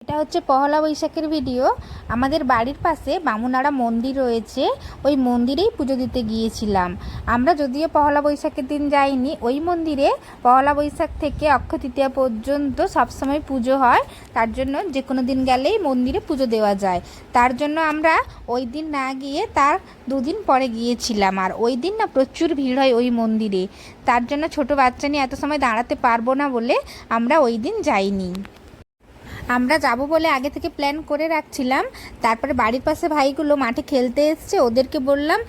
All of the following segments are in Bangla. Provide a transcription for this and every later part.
এটা হচ্ছে পহেলা বৈশাখের ভিডিও। আমাদের বাড়ির পাশে বামুনাড়া মন্দির রয়েছে, ওই মন্দিরেই পুজো দিতে গিয়েছিলাম আমরা। যদিও পহেলা বৈশাখের দিন যাইনি, ওই মন্দিরে পহেলা বৈশাখ থেকে অক্ষয় তৃতীয়া পর্যন্ত সবসময় পুজো হয়। তার জন্য যে কোনো দিন গেলেই মন্দিরে পুজো দেওয়া যায়। তার জন্য আমরা ওই দিন না গিয়ে তার দুদিন পরে গিয়েছিলাম। আর ওই দিন না প্রচুর ভিড় হয় ওই মন্দিরে। তার জন্য ছোট বাচ্চা নিয়ে এত সময় দাঁড়াতে পারবো না বলে আমরা ওই দিন যাইনি। আমরা যাব বলে আগে থেকে প্ল্যান করে রাখছিলাম। তারপরে বাড়ির পাশে ভাইগুলো মাঠে খেলতে এসছে, ওদেরকে বললাম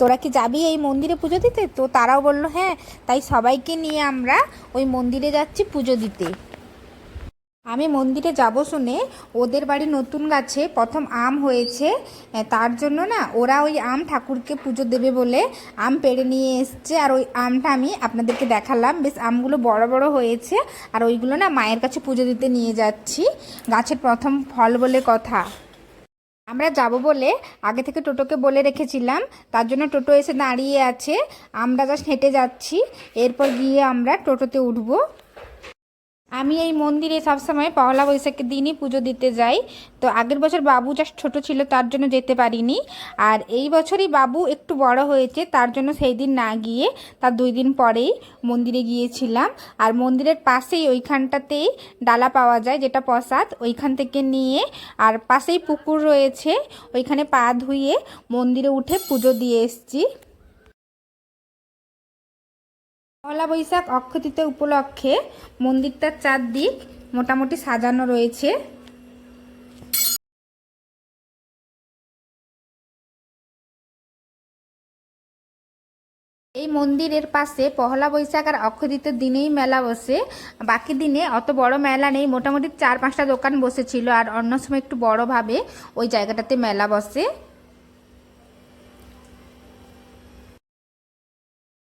তোরা কি যাবি এই মন্দিরে পুজো দিতে? তো তারাও বললো হ্যাঁ। তাই সবাইকে নিয়ে আমরা ওই মন্দিরে যাচ্ছি পুজো দিতে। আমি মন্দিরে যাব শুনে ওদের বাড়ি নতুন গাছে প্রথম আম হয়েছে, তার জন্য না ওরা ওই আম ঠাকুরকে পুজো দেবে বলে আম পেড়ে নিয়ে এসছে। আর ওই আমটা আমি আপনাদেরকে দেখালাম, বেশ আমগুলো বড় বড় হয়েছে। আর ওইগুলো না মায়ের কাছে পুজো দিতে নিয়ে যাচ্ছি, গাছের প্রথম ফল বলে কথা। আমরা যাব বলে আগে থেকে টোটোকে বলে রেখেছিলাম, তার জন্য টোটো এসে দাঁড়িয়ে আছে। আমরা জাস্ট হেঁটে যাচ্ছি, এরপর গিয়ে আমরা টোটোতে উঠবো। আমি এই মন্দিরে সবসময় পহেলা বৈশাখের দিনই পুজো দিতে যাই। তো আগের বছর বাবু জাস্ট ছোটো ছিল, তার জন্য যেতে পারিনি। আর এই বছরই বাবু একটু বড় হয়েছে, তার জন্য সেই দিন না গিয়ে তার 2 দিন পরেই মন্দিরে গিয়েছিলাম। আর মন্দিরের পাশেই ওইখানটাতেই ডালা পাওয়া যায়, যেটা প্রসাদ, ওইখান থেকে নিয়ে আর পাশেই পুকুর রয়েছে, ওইখানে পা ধুয়ে মন্দিরে উঠে পুজো দিয়ে এসেছি। পয়লা বৈশাখ অক্ষয় তৃতীয়া উপলক্ষে মন্দিরটার চারদিক মোটামুটি সাজানো রয়েছে। এই মন্দিরের পাশে পহেলা বৈশাখ আর অক্ষয় তৃতীয়ার দিনেই মেলা বসে, বাকি দিনে অত বড় মেলা নেই। মোটামুটি 4-5টা দোকান বসেছিল, আর অন্য সময় একটু বড়োভাবে ওই জায়গাটাতে মেলা বসে।